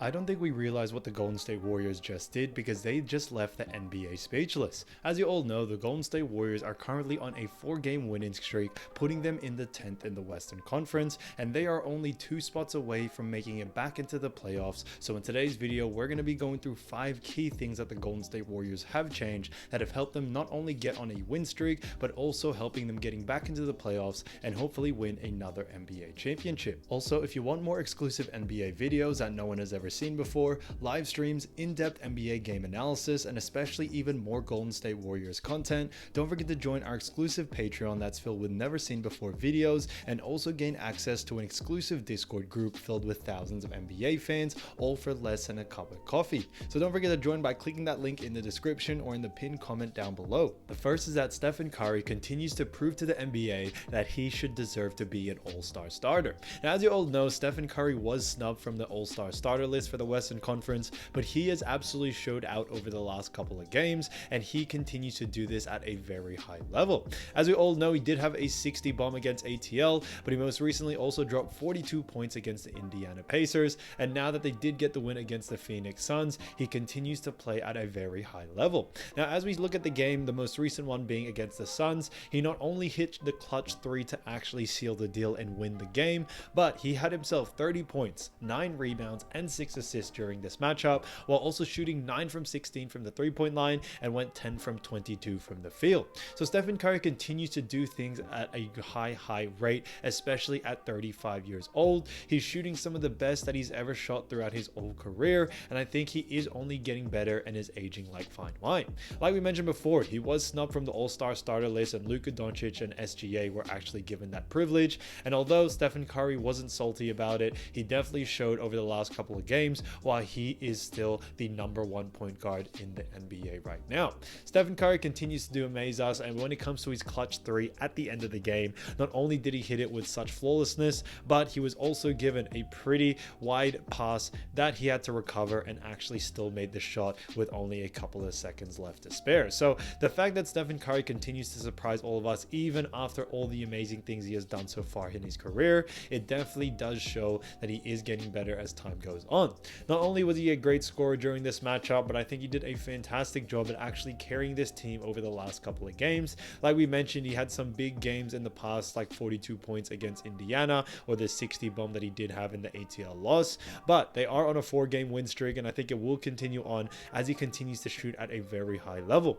I don't think we realize what the Golden State Warriors just did because they just left the NBA speechless. As you all know, the Golden State Warriors are currently on a 4-game winning streak, putting them in the 10th in the Western Conference, and they are only 2 spots away from making it back into the playoffs. So in today's video, we're going to be going through 5 key things that the Golden State Warriors have changed that have helped them not only get on a win streak, but also helping them getting back into the playoffs and hopefully win another NBA championship. Also, if you want more exclusive NBA videos that no one has ever seen before, live streams, in-depth NBA game analysis, and especially even more Golden State Warriors content, don't forget to join our exclusive Patreon that's filled with never seen before videos, and also gain access to an exclusive Discord group filled with thousands of NBA fans, all for less than a cup of coffee. So don't forget to join by clicking that link in the description or in the pinned comment down below. The first is that Stephen Curry continues to prove to the NBA that he should deserve to be an all-star starter. Now, as you all know, Stephen Curry was snubbed from the all-star starter list for the Western Conference, but he has absolutely showed out over the last couple of games, and he continues to do this at a very high level. As we all know, he did have a 60 bomb against ATL, but he most recently also dropped 42 points against the Indiana Pacers, and now that they did get the win against the Phoenix Suns, he continues to play at a very high level. Now, as we look at the game, the most recent one being against the Suns, he not only hit the clutch 3 to actually seal the deal and win the game, but he had himself 30 points, 9 rebounds, and 6 assists during this matchup, while also shooting 9 from 16 from the 3-point line and went 10 from 22 from the field. So Stephen Curry continues to do things at a high rate, especially at 35 years old. He's shooting some of the best that he's ever shot throughout his whole career, and I think he is only getting better and is aging like fine wine. Like we mentioned before, he was snubbed from the all-star starter list, and Luka Doncic and SGA were actually given that privilege, and although Stephen Curry wasn't salty about it, he definitely showed over the last couple of games why he is still the #1 point guard in the NBA right now. Stephen Curry continues to do amaze us, and when it comes to his clutch 3 at the end of the game, not only did he hit it with such flawlessness, but he was also given a pretty wide pass that he had to recover and actually still made the shot with only a couple of seconds left to spare. So the fact that Stephen Curry continues to surprise all of us even after all the amazing things he has done so far in his career, it definitely does show that he is getting better as time goes on. Not only was he a great scorer during this matchup, but I think he did a fantastic job at actually carrying this team over the last couple of games. Like we mentioned, he had some big games in the past, like 42 points against Indiana or the 60 bomb that he did have in the ATL loss, but they are on a 4-game win streak, and I think it will continue on as he continues to shoot at a very high level.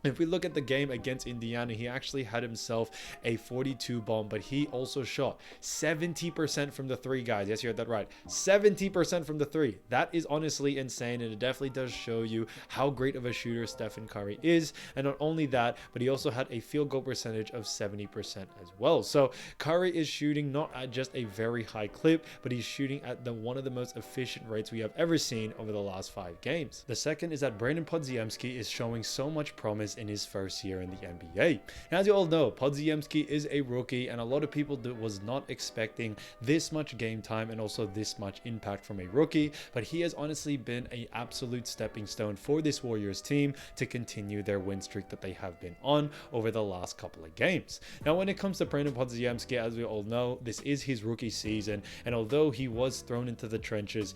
If we look at the game against Indiana, he actually had himself a 42 bomb, but he also shot 70% from the 3, guys. Yes, you heard that right. 70% from the 3. That is honestly insane, and it definitely does show you how great of a shooter Stephen Curry is. And not only that, but he also had a field goal percentage of 70% as well. So Curry is shooting not at just a very high clip, but he's shooting at one of the most efficient rates we have ever seen over the last 5 games. The second is that Podziemski is showing so much promise in his first year in the NBA. As you all know, Podziemski is a rookie, and a lot of people was not expecting this much game time and also this much impact from a rookie, but he has honestly been an absolute stepping stone for this Warriors team to continue their win streak that they have been on over the last couple of games. Now, when it comes to Brandin Podziemski, as we all know, this is his rookie season, and although he was thrown into the trenches,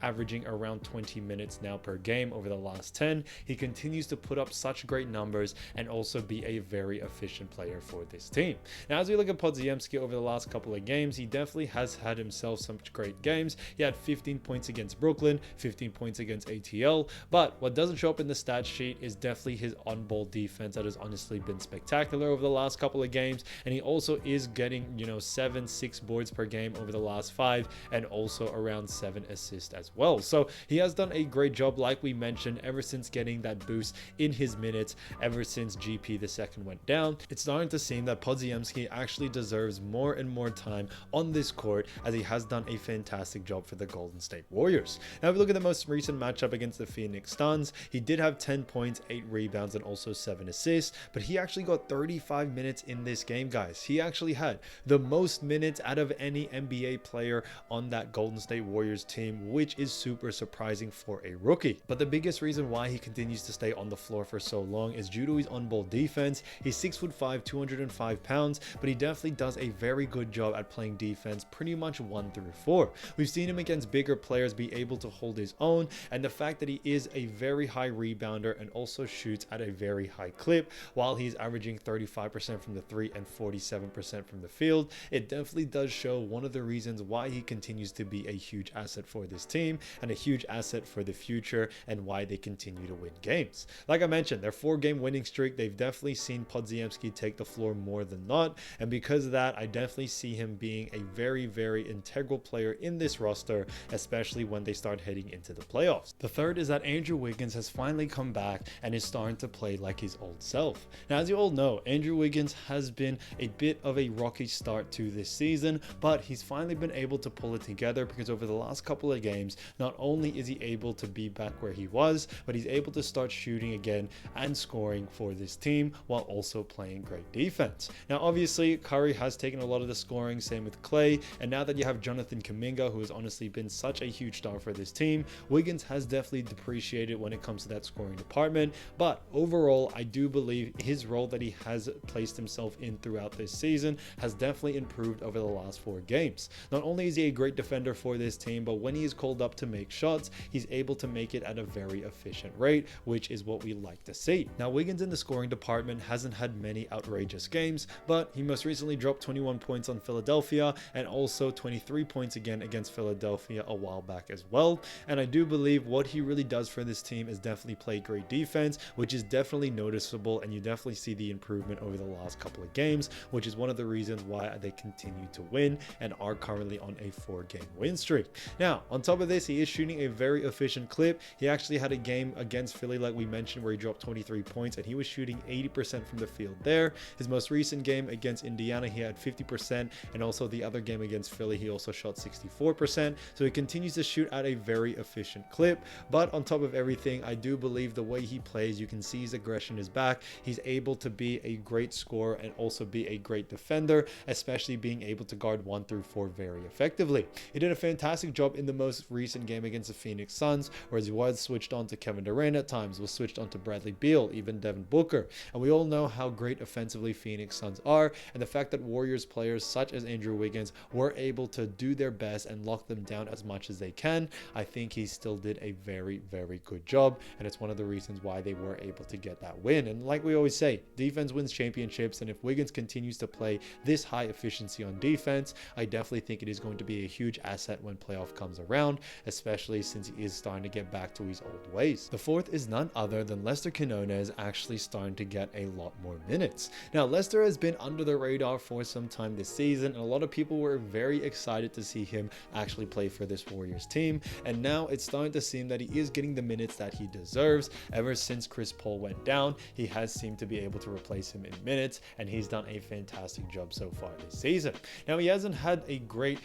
averaging around 20 minutes now per game over the last 10, he continues to put up such great numbers and also be a very efficient player for this team. Now, as we look at Podziemski over the last couple of games, he definitely has had himself some great games. He had 15 points against Brooklyn, 15 points against ATL, but what doesn't show up in the stat sheet is definitely his on-ball defense that has honestly been spectacular over the last couple of games, and he also is getting 7-6 boards per game over the last 5, and also around 7 assists as well. So he has done a great job, like we mentioned, ever since getting that boost in his minutes ever since GP the second went down. It's starting to seem that Podziemski actually deserves more and more time on this court, as he has done a fantastic job for the Golden State Warriors. Now, if we look at the most recent matchup against the Phoenix Suns, he did have 10 points, 8 rebounds, and also 7 assists, but he actually got 35 minutes in this game, guys. He actually had the most minutes out of any NBA player on that Golden State Warriors team, which is super surprising for a rookie. But the biggest reason why he continues to stay on the floor for so long strong is due to his on-ball defense. He's 6'5", 205 pounds, but he definitely does a very good job at playing defense pretty much 1 through 4. We've seen him against bigger players be able to hold his own, and the fact that he is a very high rebounder and also shoots at a very high clip while he's averaging 35% from the 3 and 47% from the field, it definitely does show one of the reasons why he continues to be a huge asset for this team and a huge asset for the future, and why they continue to win games. Like I mentioned, their 4-game winning streak, they've definitely seen Podziemski take the floor more than not, and because of that, I definitely see him being a very, very integral player in this roster, especially when they start heading into the playoffs. The third is that Andrew Wiggins has finally come back and is starting to play like his old self. Now, as you all know, Andrew Wiggins has been a bit of a rocky start to this season, but he's finally been able to pull it together, because over the last couple of games, not only is he able to be back where he was, but he's able to start shooting again and scoring for this team while also playing great defense. Now, obviously, Curry has taken a lot of the scoring, same with Klay, and now that you have Jonathan Kaminga, who has honestly been such a huge star for this team, Wiggins has definitely depreciated when it comes to that scoring department, but overall, I do believe his role that he has placed himself in throughout this season has definitely improved over the last 4 games. Not only is he a great defender for this team, but when he is called up to make shots, he's able to make it at a very efficient rate, which is what we like to see. Now, Wiggins in the scoring department hasn't had many outrageous games, but he most recently dropped 21 points on Philadelphia and also 23 points again against Philadelphia a while back as well. And I do believe what he really does for this team is definitely play great defense, which is definitely noticeable, and you definitely see the improvement over the last couple of games, which is one of the reasons why they continue to win and are currently on a 4-game win streak. Now, on top of this, he is shooting a very efficient clip. He actually had a game against Philly, like we mentioned, where he dropped 23 points and he was shooting 80% from the field there. His most recent game against Indiana, he had 50%, and also the other game against Philly, he also shot 64%. So he continues to shoot at a very efficient clip. But on top of everything, I do believe the way he plays, you can see his aggression is back. He's able to be a great scorer and also be a great defender, especially being able to guard 1 through 4 very effectively. He did a fantastic job in the most recent game against the Phoenix Suns, whereas he was switched on to Kevin Durant at times, was switched on to Bradley Beal, even Devin Booker. And we all know how great offensively Phoenix Suns are, and the fact that Warriors players such as Andrew Wiggins were able to do their best and lock them down as much as they can, I think he still did a very, very good job, and it's one of the reasons why they were able to get that win. And like we always say, defense wins championships, and if Wiggins continues to play this high efficiency on defense, I definitely think it is going to be a huge asset when playoff comes around, especially since he is starting to get back to his old ways. The fourth is none other than Lester Quinones actually starting to get a lot more minutes. Now, Lester has been under the radar for some time this season, and a lot of people were very excited to see him actually play for this Warriors team, and now it's starting to seem that he is getting the minutes that he deserves. Ever since Chris Paul went down, he has seemed to be able to replace him in minutes, and he's done a fantastic job so far this season. Now, he hasn't had a great,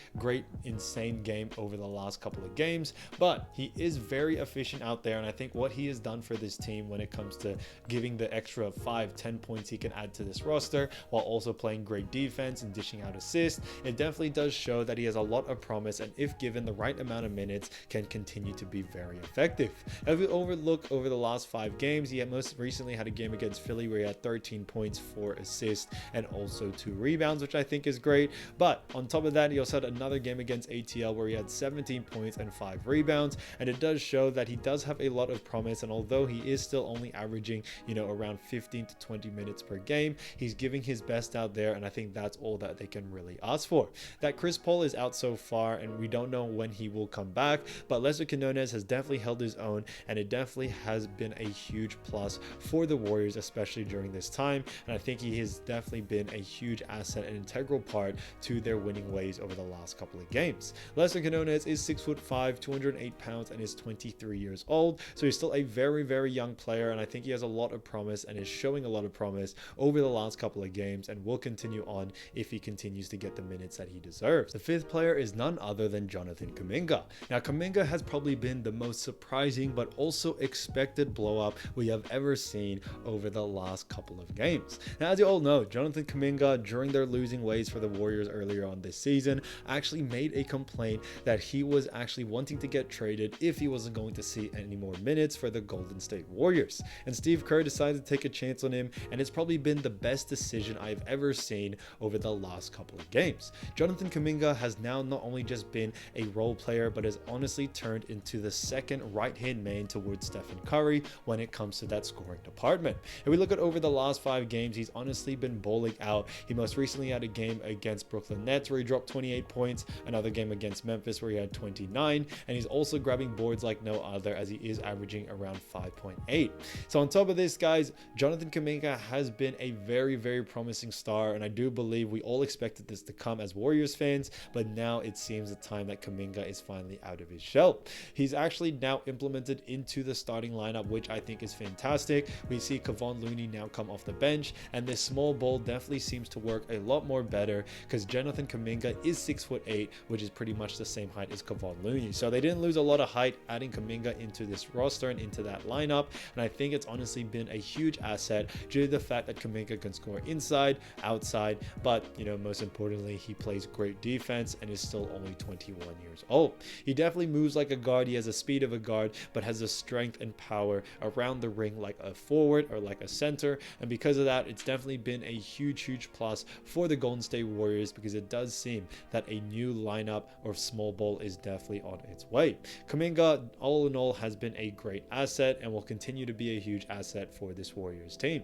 insane game over the last couple of games, but he is very efficient out there, and I think what he has done for this team when it comes to giving the extra 5-10 points he can add to this roster while also playing great defense and dishing out assists, it definitely does show that he has a lot of promise, and if given the right amount of minutes, can continue to be very effective. If we overlook over the last 5 games, he had most recently had a game against Philly where he had 13 points, 4 assists, and also 2 rebounds, which I think is great. But on top of that, he also had another game against ATL where he had 17 points and 5 rebounds, and it does show that he does have a lot of promise, and although he is still only averaging, around 15 to 20 minutes per game, he's giving his best out there, and I think that's all that they can really ask for. That Chris Paul is out so far, and we don't know when he will come back, but Lester Quinones has definitely held his own, and it definitely has been a huge plus for the Warriors, especially during this time, and I think he has definitely been a huge asset and integral part to their winning ways over the last couple of games. Lester Quinones is 6'5", 208 pounds, and is 23 years old, so he's still a very, very young player, and I think he has a lot of promise and is showing a lot of promise over the last couple of games, and will continue on if he continues to get the minutes that he deserves. The fifth player is none other than Jonathan Kaminga. Now, Kaminga has probably been the most surprising but also expected blow up we have ever seen over the last couple of games. Now, as you all know, Jonathan Kaminga, during their losing ways for the Warriors earlier on this season, actually made a complaint that he was actually wanting to get traded if he wasn't going to see any more minutes for the Golden State Warriors. And Steve Steve Kerr decided to take a chance on him, and it's probably been the best decision I've ever seen over the last couple of games. Jonathan Kaminga has now not only just been a role player, but has honestly turned into the second right-hand man towards Stephen Curry when it comes to that scoring department. If we look at over the last 5 games, he's honestly been bowling out. He most recently had a game against Brooklyn Nets where he dropped 28 points, another game against Memphis where he had 29, and he's also grabbing boards like no other as he is averaging around 5.8. So on top of this, guys, Jonathan Kaminga has been a very, very promising star, and I do believe we all expected this to come as Warriors fans, but now it seems the time that Kaminga is finally out of his shell. He's actually now implemented into the starting lineup, which I think is fantastic. We see Kevon Looney now come off the bench, and this small ball definitely seems to work a lot more better because Jonathan Kaminga is 6'8", which is pretty much the same height as Kevon Looney. So they didn't lose a lot of height adding Kaminga into this roster and into that lineup, and I think it's honestly been a huge asset due to the fact that Kaminga can score inside, outside, but most importantly, he plays great defense and is still only 21 years old. He definitely moves like a guard. He has the speed of a guard, but has the strength and power around the ring like a forward or like a center, and because of that, it's definitely been a huge plus for the Golden State Warriors because it does seem that a new lineup or small ball is definitely on its way. Kaminga, all in all, has been a great asset and will continue to be a huge asset for this Warriors team.